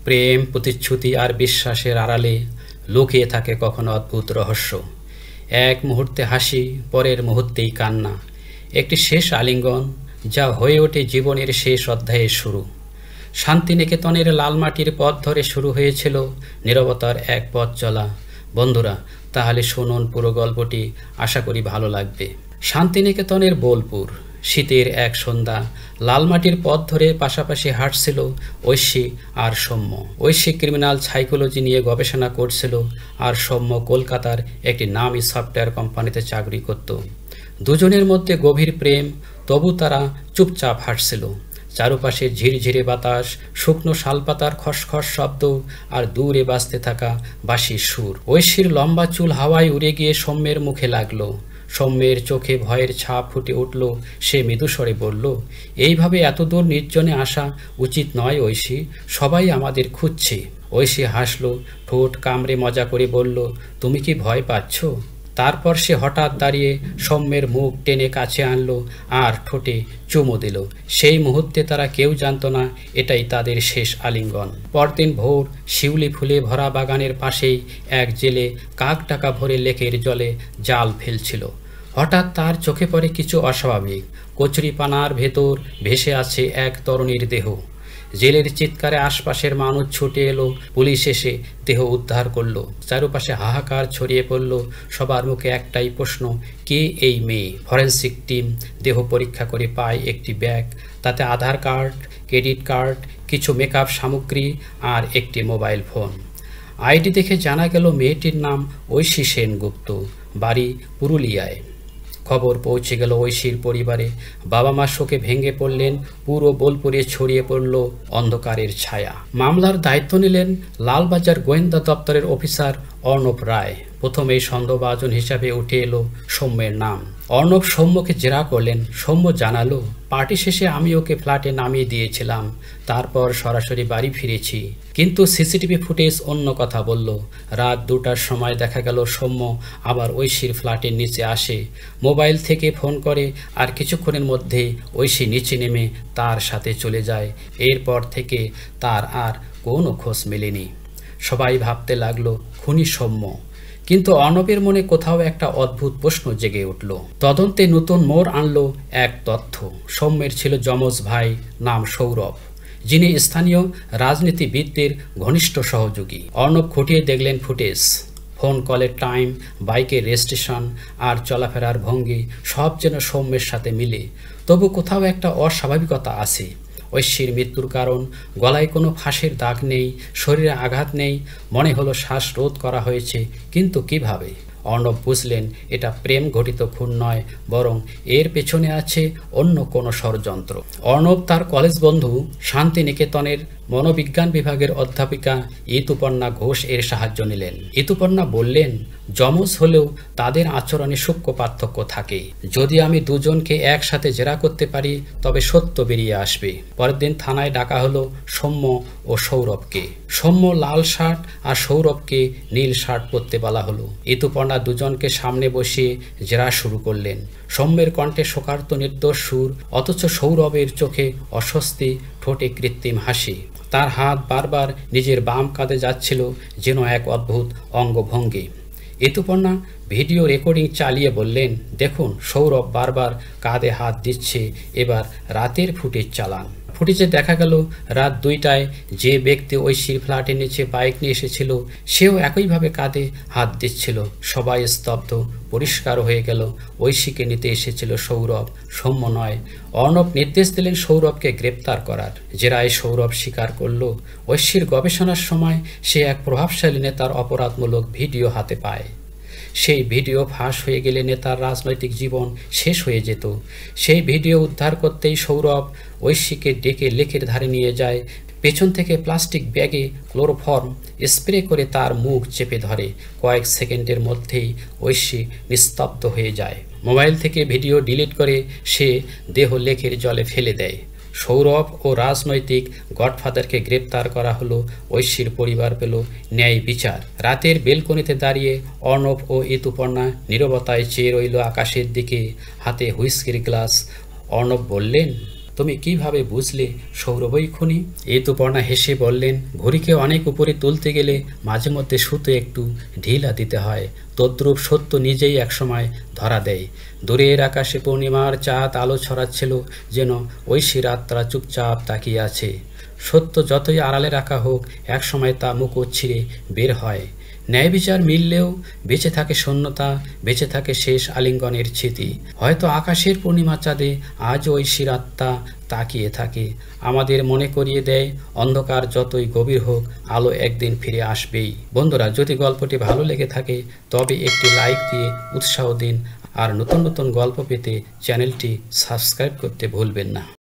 প্রেম, প্রতিশ্রুতি আর বিশ্বাসের আড়ালে লুকিয়ে থাকে কখনো অদ্ভুত রহস্য। এক মুহূর্তে হাসি, পরের মুহূর্তেই কান্না। একটি শেষ আলিঙ্গন, যা হয়ে ওঠে জীবনের শেষ অধ্যায়ের শুরু। শান্তিনিকেতনের লালমাটির পথ ধরে শুরু হয়েছিল নীরবতার এক পথ চলা। বন্ধুরা, তাহলে শুনুন পুরো গল্পটি, আশা করি ভালো লাগবে। শান্তিনিকেতনের বোলপুর, শীতের এক সন্ধ্যা। লালমাটির পথ ধরে পাশাপাশি হাঁটছিল ঐশী আর সৌম্য। ঐশী ক্রিমিনাল সাইকোলজি নিয়ে গবেষণা করছিল, আর সৌম্য কলকাতার একটি নামী সফটওয়্যার কোম্পানিতে চাকরি করত। দুজনের মধ্যে গভীর প্রেম, তবু তারা চুপচাপ হাঁটছিল। চারপাশে ঝিরঝিরে বাতাস, শুকনো শালপাতার খসখস শব্দ, আর দূরে বাজতে থাকা বাঁশির সুর। ঐশীর লম্বা চুল হাওয়ায় উড়ে গিয়ে সৌম্যের মুখে লাগলো। সৌম্যের চোখে ভয়ের ছাপ ফুটে উঠল। সে মৃদুস্বরে বলল, এইভাবে এতদূর নির্জনে আসা উচিত নয় ঐশী, সবাই আমাদের খুঁজছে। ঐশী হাসল, ঠোঁট কামড়ে মজা করে বলল, তুমি কি ভয় পাচ্ছ? তারপর সে হঠাৎ দাঁড়িয়ে সৌম্যের মুখ টেনে কাছে আনলো আর ঠোঁটে চুমু দিল। সেই মুহূর্তে তারা কেউ জানতো না এটাই তাদের শেষ আলিঙ্গন। পরদিন ভোর, শিউলি ফুলে ভরা বাগানের পাশেই এক জেলে কাক ডাকা ভরে লেকের জলে জাল ফেলছিল। হঠাৎ তার চোখে পড়ে কিছু অস্বাভাবিক। কচুরিপানার ভেতর ভেসে আছে এক তরুণীর দেহ। জেলের চিৎকারে আশপাশের মানুষ ছুটে এলো। পুলিশ এসে দেহ উদ্ধার করলো। চারপাশে হাহাকার ছড়িয়ে পড়ল। সবার মুখে একটাই প্রশ্ন, কে এই মেয়ে? ফরেন্সিক টিম দেহ পরীক্ষা করে পায় একটি ব্যাগ। তাতে আধার কার্ড, ক্রেডিট কার্ড, কিছু মেকআপ সামগ্রী আর একটি মোবাইল ফোন। আইডি দেখে জানা গেল মেয়েটির নাম ঐশী সেনগুপ্ত, বাড়ি পুরুলিয়ায়। খবর পৌঁছে গেল ঐশীর পরিবারে। বাবা মা শোকে ভেঙে পড়লেন। পুরো বোলপুরে ছড়িয়ে পড়ল অন্ধকারের ছায়া। মামলার দায়িত্ব নিলেন লালবাজার গোয়েন্দা দপ্তরের অফিসার অর্ণব রায়। প্রথমেই সন্দেহভাজন হিসাবে উঠে এলো সৌম্যের নাম। অর্ণব সৌম্যকে জেরা করলেন। সৌম্য জানালো, পার্টি শেষে আমি ওকে ফ্ল্যাটে নামিয়ে দিয়েছিলাম, তারপর সরাসরি বাড়ি ফিরেছি। কিন্তু সিসিটিভি ফুটেজ অন্য কথা বলল। রাত 2টার সময় দেখা গেল সৌম্য আবার ঐশীর ফ্ল্যাটের নিচে আসে, মোবাইল থেকে ফোন করে, আর কিছুক্ষণের মধ্যে ঐশী নিচে নেমে তার সাথে চলে যায়। এরপর থেকে তার আর কোনো খোঁজ মেলেনি। সবাই ভাবতে লাগলো খুনি সৌম্য। কিন্তু অর্ণবের মনে কোথাও একটা অদ্ভুত প্রশ্ন জেগে উঠল। তদন্তে নতুন মোড় আনলো এক তথ্য। সৌম্যের ছিল যমজ ভাই, নাম সৌরভ, যিনি স্থানীয় রাজনীতিবিদদের ঘনিষ্ঠ সহযোগী। অর্ণব খতিয়ে দেখলেন ফুটেজ, ফোন কলের টাইম, বাইকের রেজিস্ট্রেশন আর চলাফেরার ভঙ্গি, সব যেন সৌম্যের সাথে মিলে। তবু কোথাও একটা অস্বাভাবিকতা আছে। ঐশীর মৃত্যুর কারণ, গলায় কোনো ফাঁসের দাগ নেই, শরীরে আঘাত নেই, মনে হলো শ্বাসরোধ করা হয়েছে, কিন্তু কিভাবে? অর্ণব বুঝলেন এটা প্রেম ঘটিত খুন নয়, বরং এর পেছনে আছে অন্য কোনো ষড়যন্ত্র। অর্ণব তার কলেজ বন্ধু শান্তিনিকেতনের মনোবিজ্ঞান বিভাগের অধ্যাপিকা ঋতুপর্ণা ঘোষ এর সাহায্য নিলেন। ঋতুপর্ণা বললেন, যমজ হলেও তাদের আচরণে সূক্ষ্ম পার্থক্য থাকে। যদি আমি দুজনকে একসাথে জেরা করতে পারি তবে সত্য বেরিয়ে আসবে। পরের দিন থানায় ডাকা হলো সৌম্য ও সৌরভকে। সৌম্য লাল শার্ট আর সৌরভকে নীল শার্ট পরতে বলা হলো। ঋতুপর্ণা দুজনকে সামনে বসিয়ে জেরা শুরু করলেন। সৌম্যের কণ্ঠে শোকার্ত নির্দোষ সুর, অথচ সৌরভের চোখে অস্বস্তি, ঠোঁটে কৃত্রিম হাসি। তার হাত বারবার নিজের বাম কাঁধে যাচ্ছিল, যেন এক অদ্ভুত অঙ্গভঙ্গি। ঋতুপর্ণা ভিডিও রেকর্ডিং চালিয়ে বললেন, দেখুন সৌরভ বারবার কাঁধে হাত দিচ্ছে, এবার রাতের ফুটেজ চালান। ফুটেজে দেখা গেল রাত 2টায় যে ব্যক্তি ঐশীর ফ্ল্যাটের নিচে বাইক নিয়ে এসেছিল, সেও একইভাবে কাঁধে হাত দিচ্ছিল। সবাই স্তব্ধ। পরিষ্কার হয়ে গেল ঐশীকে নিতে এসেছিল সৌরভ, সৌম্য নয়। অর্ণব নির্দেশ দিলেন সৌরভকে গ্রেপ্তার করার। জেরায় সৌরভ স্বীকার করল, ঐশীর গবেষণার সময় সে এক প্রভাবশালী নেতার অপরাধমূলক ভিডিও হাতে পায়। সেই ভিডিও ফাঁস হয়ে গেলে নেতার রাজনৈতিক জীবন শেষ হয়ে যেত। সেই ভিডিও উদ্ধার করতেই সৌরভ ঐশীকে ডেকে লেকের ধারে নিয়ে যায়। পেছন থেকে প্লাস্টিক ব্যাগে ক্লোরোফর্ম স্প্রে করে তার মুখ চেপে ধরে। কয়েক সেকেন্ডের মধ্যেই ঐশী নিস্তব্ধ হয়ে যায়। মোবাইল থেকে ভিডিও ডিলিট করে সে দেহ লেকের জলে ফেলে দেয়। সৌরভ ও রাজনৈতিক গডফাদারকে গ্রেপ্তার করা হলো। ঐশীর পরিবার পেল ন্যায় বিচার। রাতের বেলকনিতে দাঁড়িয়ে অর্ণব ও ঋতুপর্ণা নীরবতায় চেয়ে রইল আকাশের দিকে, হাতে হুইস্কির গ্লাস। অর্ণব বললেন, তুমি কিভাবে বুঝলে সৌরভই খুনি? ঋতুপর্ণা হেসে বললেন, ঘড়িকে অনেক উপরে তুলতে গেলে মাঝে মধ্যে সুতো একটু ঢিলা দিতে হয়। তদ্রূপ সত্য নিজেই একসময় ধরা দেয়। দূরের আকাশে পূর্ণিমার চাঁদ আলো ছড়াচ্ছিল, যেন ঐশী রাতরা চুপচাপ তাকিয়ে আছে। সত্য যতই আড়ালে রাখা হোক, একসময় তা মুখোশ ছিঁড়ে বের হয়। ন্যায় বিচার মিললেও বেঁচে থাকে শূন্যতা, বেঁচে থাকে শেষ আলিঙ্গনের স্মৃতি। হয়তো আকাশের পূর্ণিমা চাঁদে আজও ঐশীর আত্মা তাকিয়ে থাকে, আমাদের মনে করিয়ে দেয় অন্ধকার যতই গভীর হোক, আলো একদিন ফিরে আসবেই। বন্ধুরা, যদি গল্পটি ভালো লেগে থাকে তবে একটি লাইক দিয়ে উৎসাহ দিন, আর নতুন নতুন গল্প পেতে চ্যানেলটি সাবস্ক্রাইব করতে ভুলবেন না।